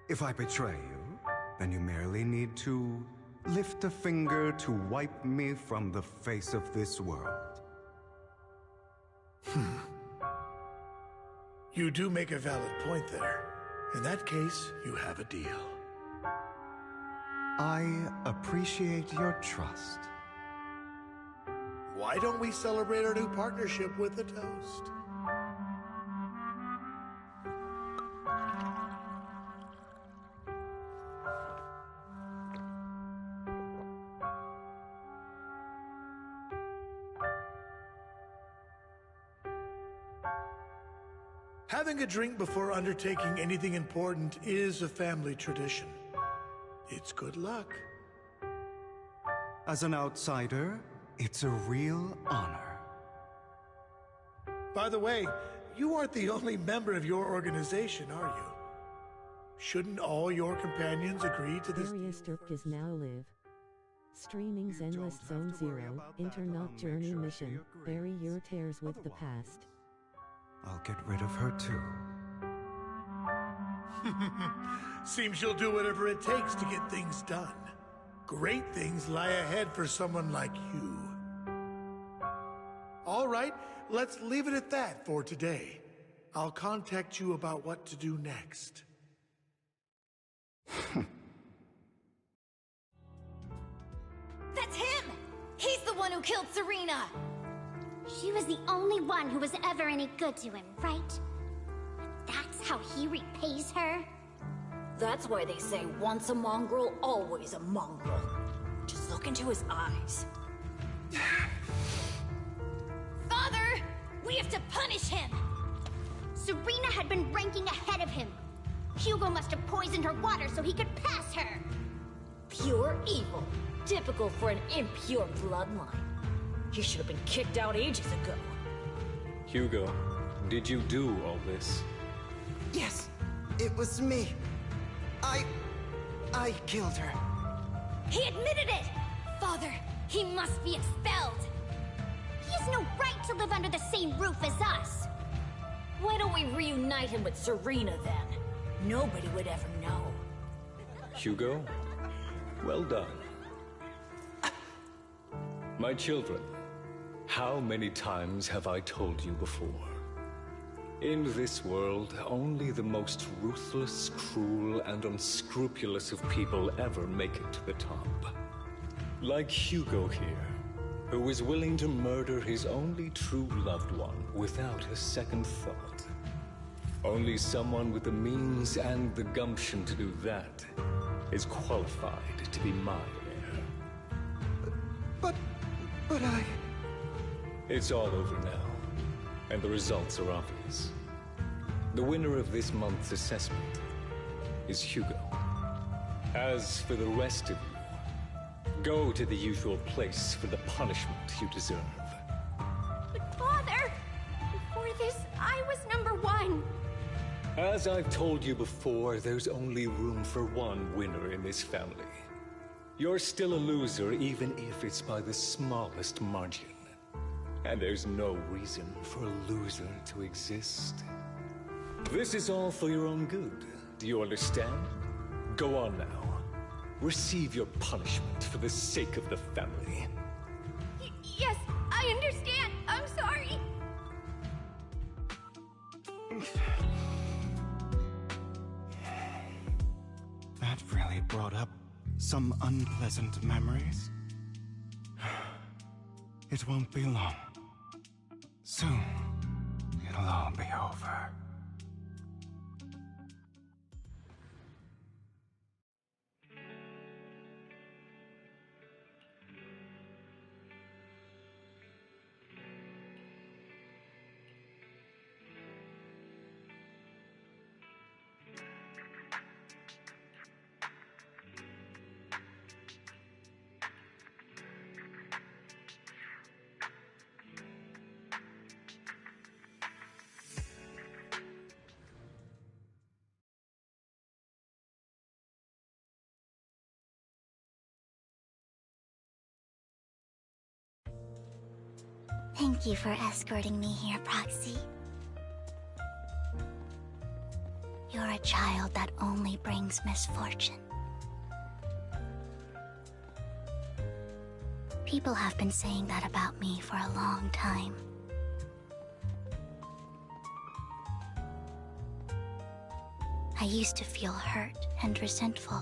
If I betray you, then you merely need to lift a finger to wipe me from the face of this world. You do make a valid point there. In that case, you have a deal. I appreciate your trust. Why don't we celebrate our new partnership with a toast? Having a drink before undertaking anything important is a family tradition. It's good luck. As an outsider, it's a real honor. By the way, you aren't the only member of your organization, are you? Shouldn't all your companions agree to this? Various Dirk now live. Streaming Zenless Zone Zero, Internet Journey Mission, bury your tears with the past. I'll get rid of her too. Seems you'll do whatever it takes to get things done. Great things lie ahead for someone like you. All right, let's leave it at that for today. I'll contact you about what to do next. That's him! He's the one who killed Serena! She was the only one who was ever any good to him, right? That's how he repays her? That's why they say once a mongrel, always a mongrel. Just look into his eyes. Father! We have to punish him! Serena had been ranking ahead of him. Hugo must have poisoned her water so he could pass her. Pure evil. Typical for an impure bloodline. He should have been kicked out ages ago. Hugo, did you do all this? Yes, it was me. I killed her. He admitted it! Father, he must be expelled. He has no right to live under the same roof as us. Why don't we reunite him with Serena then? Nobody would ever know. Hugo, well done. My children, how many times have I told you before? In this world, only the most ruthless, cruel, and unscrupulous of people ever make it to the top. Like Hugo here, who is willing to murder his only true loved one without a second thought. Only someone with the means and the gumption to do that is qualified to be my heir. But I... It's all over now, and the results are obvious. The winner of this month's assessment is Hugo. As for the rest of you, go to the usual place for the punishment you deserve. But Father, before this, I was #1. As I've told you before, there's only room for one winner in this family. You're still a loser, even if it's by the smallest margin. And there's no reason for a loser to exist. This is all for your own good. Do you understand? Go on now. Receive your punishment for the sake of the family. Yes, I understand. I'm sorry. That really brought up some unpleasant memories. It won't be long. Soon, it'll all be over. Thank you for escorting me here, Proxy. You're a child that only brings misfortune. People have been saying that about me for a long time. I used to feel hurt and resentful.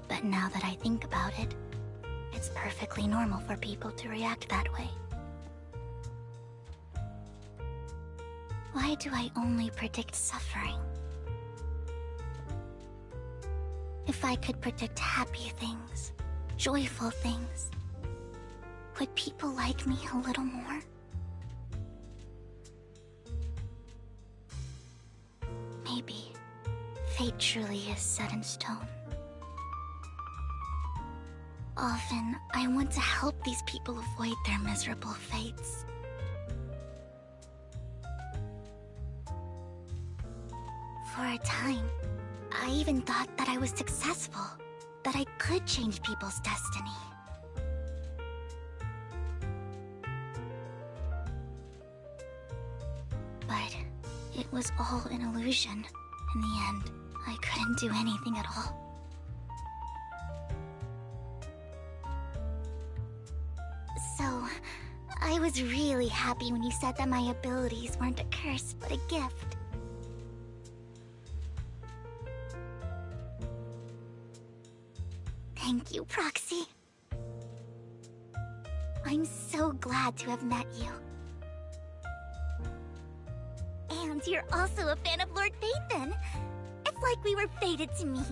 But now that I think about it, it's perfectly normal for people to react that way. Why do I only predict suffering? If I could predict happy things, joyful things, would people like me a little more? Maybe fate truly is set in stone. Often, I want to help these people avoid their miserable fates. For a time, I even thought that I was successful, that I could change people's destiny. But it was all an illusion. In the end, I couldn't do anything at all. So, I was really happy when you said that my abilities weren't a curse, but a gift. Thank you, Proxy. I'm so glad to have met you. And And you're also a fan of Lord Phaethon. It's like we were fated to meet.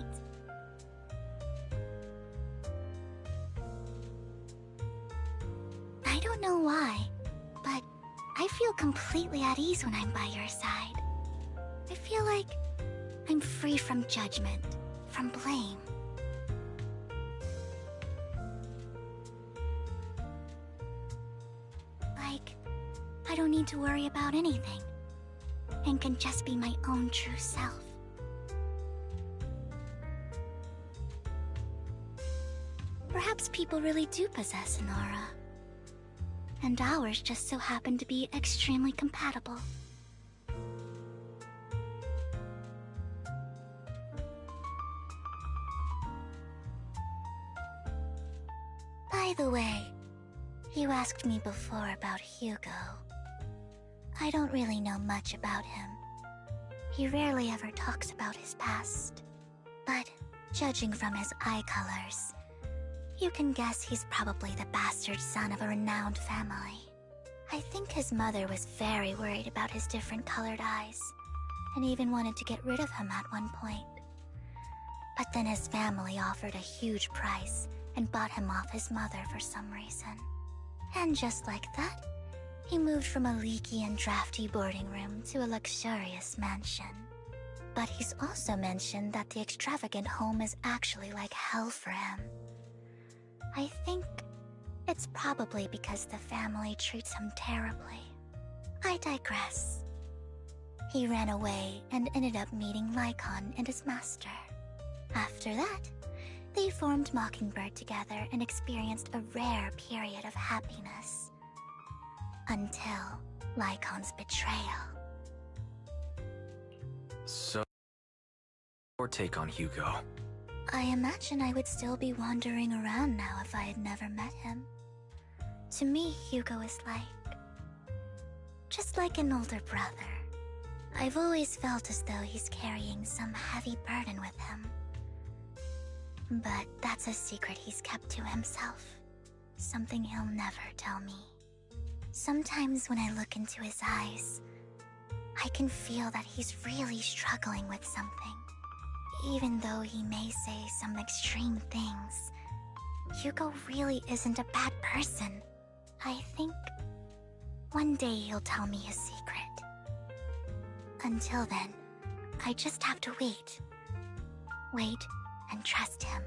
I don't know why, but I feel completely at ease when I'm by your side. I feel like I'm free from judgment, from blame. Like, I don't need to worry about anything, and can just be my own true self. Perhaps people really do possess an aura, and ours just so happen to be extremely compatible. By the way, you asked me before about Hugo. I don't really know much about him. He rarely ever talks about his past. But judging from his eye colors, you can guess he's probably the bastard son of a renowned family. I think his mother was very worried about his different colored eyes, and even wanted to get rid of him at one point. But then his family offered a huge price and bought him off his mother for some reason. And just like that, he moved from a leaky and drafty boarding room to a luxurious mansion. But he's also mentioned that the extravagant home is actually like hell for him. I think it's probably because the family treats him terribly. I digress. He ran away and ended up meeting Lycon and his master. After that, they formed Mockingbird together and experienced a rare period of happiness. Until Lycon's betrayal. So, your take on Hugo? I imagine I would still be wandering around now if I had never met him. To me, Hugo is just like an older brother. I've always felt as though he's carrying some heavy burden with him. But that's a secret he's kept to himself. Something he'll never tell me. Sometimes when I look into his eyes, I can feel that he's really struggling with something. Even though he may say some extreme things, Hugo really isn't a bad person. I think one day he'll tell me his secret. Until then, I just have to wait. Wait and trust him.